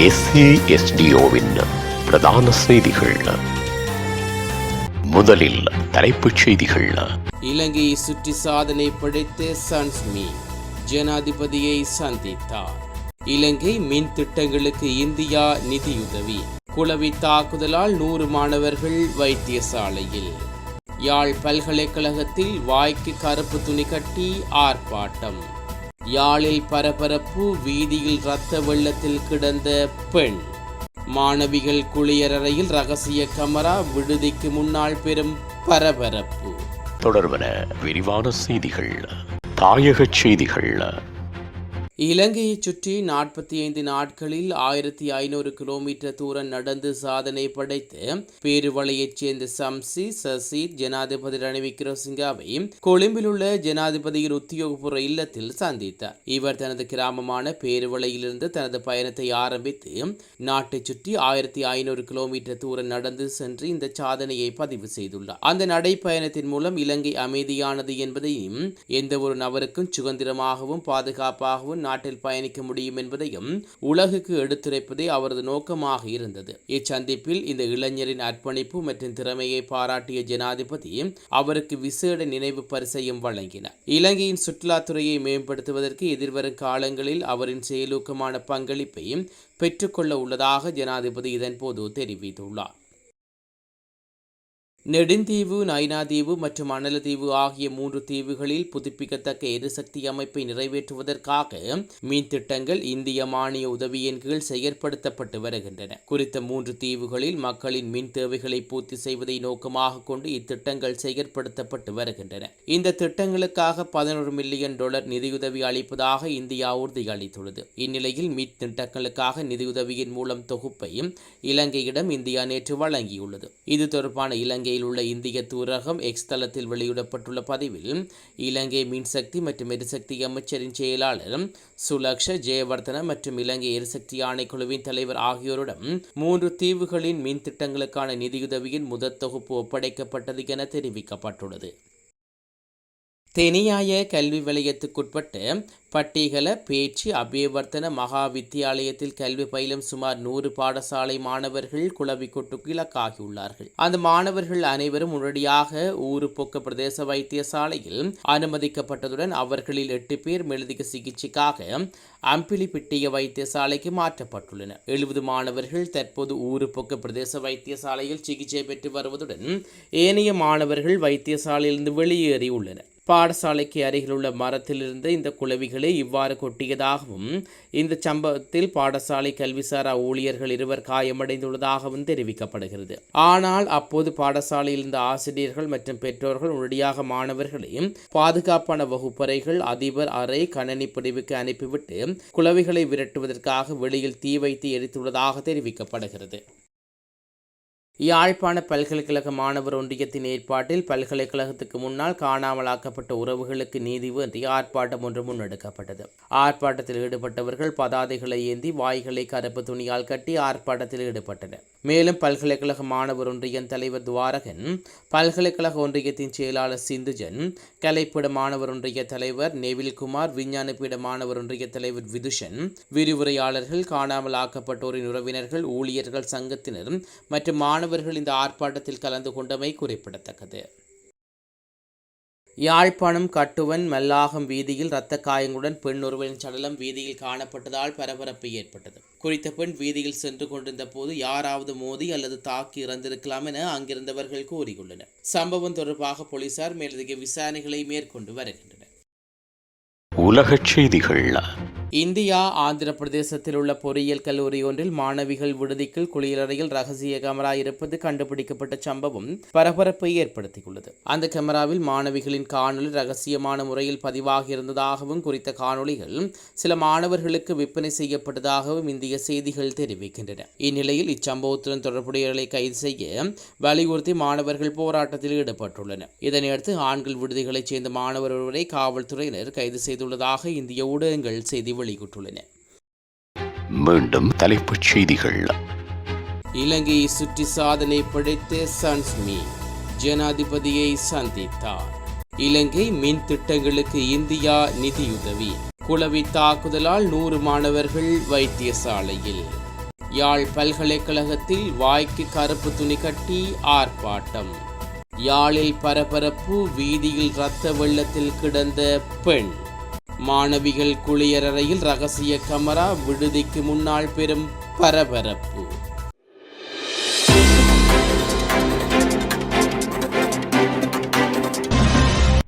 SASDOவின் பிரதான செய்திகள். முதலில் தலைப்புச் செய்திகள். இலங்கையை சுற்றி சாதனை படைத்த சன்ஸ்மி ஜனாதிபதியை சந்தித்தார். இலங்கை மின் திட்டங்களுக்கு இந்தியா நிதியுதவி. குளவி தாக்குதலால் 100 மாணவர்கள் வைத்தியசாலையில். யாழ் பல்கலைக்கழகத்தில் வாய்க்கு கருப்பு துணி கட்டி ஆர்ப்பாட்டம். யாழில் பரபரப்பு, வீதியில் இரத்த வெள்ளத்தில் கிடந்த பெண். மாணவிகள் குளியலறையில் ரகசிய கமரா, விடுதிக்கு முன்னால் பெரும் பரபரப்பு. தொடர்பன விரிவான செய்திகள். தாயக செய்திகள். இலங்கையை சுற்றி 45 நாட்களில் 1500 கிலோமீட்டர் தூரம் நடந்து சாதனை படைத்த பேருவளையைச் சேர்ந்த சம்சி சசீத் ஜனாதிபதி ரணில் விக்ரமசிங்கவை கொழும்பில் உள்ள ஜனாதிபதியின் உத்தியோகபூர்வ இல்லத்தில் சந்தித்தார். இவர் தனது கிராமமான பேருவளையிலிருந்து தனது பயணத்தை ஆரம்பித்து நாட்டை சுற்றி 1500 கிலோமீட்டர் தூரம் நடந்து சென்று இந்த சாதனையை பதிவு செய்துள்ளார். அந்த நடைப்பயணத்தின் மூலம் இலங்கை அமைதியானது என்பதையும், எந்த ஒரு நபருக்கும் சுதந்திரமாகவும் பாதுகாப்பாகவும் நாட்டில் பயணிக்க முடியும் என்பதையும் உலகுக்கு எடுத்துரைப்பதே அவரது நோக்கமாக இருந்தது. இச்சந்திப்பில் இந்த இளைஞரின் அர்ப்பணிப்பு மற்றும் திறமையை பாராட்டிய ஜனாதிபதி அவருக்கு விசேட நினைவு பரிசையும் வழங்கினார். இலங்கையின் சுற்றுலாத்துறையை மேம்படுத்துவதற்கு எதிர்வரும் காலங்களில் அவரின் செயலூக்கமான பங்களிப்பை பெற்றுக்கொள்ள உள்ளதாக ஜனாதிபதி இதன்போது தெரிவித்துள்ளார். நெடுந்தீவு, நைனாதீவு மற்றும் மணலதீவு ஆகிய 3 தீவுகளில் புதுப்பிக்கத்தக்க எரிசக்தி அமைப்பை நிறைவேற்றுவதற்காக மின் திட்டங்கள் இந்திய மானிய உதவியின் கீழ் செயற்படுத்தப்பட்டு வருகின்றன. குறித்த 3 தீவுகளில் மக்களின் மின் தேவைகளை பூர்த்தி செய்வதை நோக்கமாக கொண்டு இத்திட்டங்கள் செயற்படுத்தப்பட்டு வருகின்றன. இந்த திட்டங்களுக்காக $11 மில்லியன் நிதியுதவி அளிப்பதாக இந்தியா உறுதியளித்துள்ளது. இந்நிலையில் மின் திட்டங்களுக்காக நிதியுதவியின் மூலம் தொகுப்பை இலங்கையிடம் இந்தியா நேற்று வழங்கியுள்ளது. இது தொடர்பான இலங்கை உள்ள இந்திய தூதரகம் எக்ஸ் தளத்தில் வெளியிடப்பட்டுள்ள பதிவில், இலங்கை மின்சக்தி மற்றும் எரிசக்தி அமைச்சரின் செயலாளர் சுலக்ஷ ஜெயவர்தன மற்றும் இலங்கை எரிசக்தி ஆணைக்குழுவின் தலைவர் ஆகியோரிடம் 3 தீவுகளின் மின் திட்டங்களுக்கான நிதியுதவியின் முதல் தொகுப்பு ஒப்படைக்கப்பட்டது என தெரிவிக்கப்பட்டுள்ளது. தெனியாய கல்வி வலயத்துக்குட்பட்ட பட்டிகல பேச்சு அபேவர்த்தன மகா வித்தியாலயத்தில் கல்வி பயிலும் சுமார் 100 பாடசாலை மாணவர்கள் குளவிக்கொட்டுக்கு இலக்காகியுள்ளார்கள். அந்த மாணவர்கள் அனைவரும் உடனடியாக ஊருப்பொக்க பிரதேச வைத்தியசாலையில் அனுமதிக்கப்பட்டதுடன் அவர்களில் 8 பேர் மேலதிக சிகிச்சைக்காக அம்பிலிப்பிட்டிய வைத்தியசாலைக்கு மாற்றப்பட்டுள்ளனர். 70 மாணவர்கள் தற்போது ஊருப்பொக்க பிரதேச வைத்தியசாலையில் சிகிச்சை பெற்று வருவதுடன் ஏனைய மாணவர்கள் வைத்தியசாலையிலிருந்து வெளியேறியுள்ளனர். பாடசாலைக்கு அருகிலுள்ள மரத்திலிருந்து இந்த குளவிகளை இவ்வாறு கொட்டியதாகவும், இந்த சம்பவத்தில் பாடசாலை கல்விசாரா ஊழியர்கள் 2 காயமடைந்துள்ளதாகவும் தெரிவிக்கப்படுகிறது. ஆனால் அப்போது பாடசாலையில் இருந்த ஆசிரியர்கள் மற்றும் பெற்றோர்கள் உடனடியாக மாணவர்களையும் பாதுகாப்பான வகுப்பறைகள், அதிபர் அறை, கணனி பிரிவுக்கு அனுப்பிவிட்டு குளவிகளை விரட்டுவதற்காக வெளியில் தீ வைத்து எரித்துள்ளதாக தெரிவிக்கப்படுகிறது. யாழ்ப்பாண பல்கலைக்கழக மாணவர் ஒன்றியத்தின் ஏற்பாட்டில் பல்கலைக்கழகத்துக்கு முன்னால் காணாமலாக்கப்பட்ட உறவுகளுக்கு நீதி வேண்டி ஆர்ப்பாட்டம் ஒன்று முன்னெடுக்கப்பட்டது. ஆர்ப்பாட்டத்தில் ஈடுபட்டவர்கள் பதாதைகளை ஏந்தி வாய்களை கருப்பு துணியால் கட்டி ஆர்ப்பாட்டத்தில் ஈடுபட்டனர். மேலும் பல்கலைக்கழக மாணவர் ஒன்றியன் தலைவர் துவாரகன், பல்கலைக்கழக ஒன்றியத்தின் செயலாளர் சிந்துஜன், கலைப்பீட மாணவர் ஒன்றிய தலைவர் நெவில்குமார், விஞ்ஞானப்பீட மாணவர் ஒன்றிய தலைவர் விதுஷன், விரிவுரையாளர்கள், காணாமல் ஆக்கப்பட்டோரின் உறவினர்கள், ஊழியர்கள் சங்கத்தினர் மற்றும் மாணவர்கள் இந்த ஆர்ப்பாட்டத்தில் கலந்து கொண்டமை குறிப்பிடத்தக்கது. யாழ்ப்பாணம் கட்டுவன் மல்லாகம் வீதியில் இரத்த காயங்களுடன் பெண் ஒருவரின் சடலம் வீதியில் காணப்பட்டதால் பரபரப்பு ஏற்பட்டது. குறித்த பெண் வீதியில் சென்று கொண்டிருந்த போது யாராவது மோதி அல்லது தாக்கி இறந்திருக்கலாம் என அங்கிருந்தவர்கள் கூறியுள்ளனர். சம்பவம் தொடர்பாக போலீசார் மேலதிக விசாரணைகளை மேற்கொண்டு வருகின்றனர். உலகச் செய்திகள். இந்தியா ஆந்திர பிரதேசத்தில் உள்ள பொறியியல் கல்லூரி ஒன்றில் மாணவிகள் விடுதிக்குள் குளியலறையில் ரகசிய கேமரா இருப்பது கண்டுபிடிக்கப்பட்ட சம்பவம் பரபரப்பை ஏற்படுத்தியுள்ளது. அந்த கேமராவில் மாணவிகளின் காணொலி ரகசியமான முறையில் பதிவாகி இருந்ததாகவும், குறித்த காணொலிகள் சில மாணவர்களுக்கு விற்பனை செய்யப்பட்டதாகவும் இந்திய செய்திகள் தெரிவிக்கின்றன. இந்நிலையில் இச்சம்பவத்துடன் தொடர்புடையவர்களை கைது செய்ய வலியுறுத்தி மாணவர்கள் போராட்டத்தில் ஈடுபட்டுள்ளனர். இதனையடுத்து ஆண்கள் விடுதிகளைச் சேர்ந்த மாணவர் ஒருவரை காவல்துறையினர் கைது செய்துள்ளதாக இந்திய ஊடகங்கள் செய்தி வெளியிட்டுள்ளன. மீண்டும் தலைப்புச் செய்திகள். இலங்கையை சுற்றி சாதனை படைத்த சன்ஸ்மி ஜனாதிபதியை சந்தித்தார். இலங்கை மின் திட்டங்களுக்கு இந்தியா நிதியுதவி. குளவி தாக்குதலால் 100 மாணவர்கள் வைத்தியசாலையில். யாழ் பல்கலைக்கழகத்தில் வாய்க்கு கருப்பு துணி கட்டி ஆர்ப்பாட்டம். யாழில் பரபரப்பு, வீதியில் இரத்த வெள்ளத்தில் கிடந்த பெண். மாணவிகள் குளியலறையில் ரகசிய கமரா, விடுதிக்கு முன்னால் பெரும் பரபரப்பு.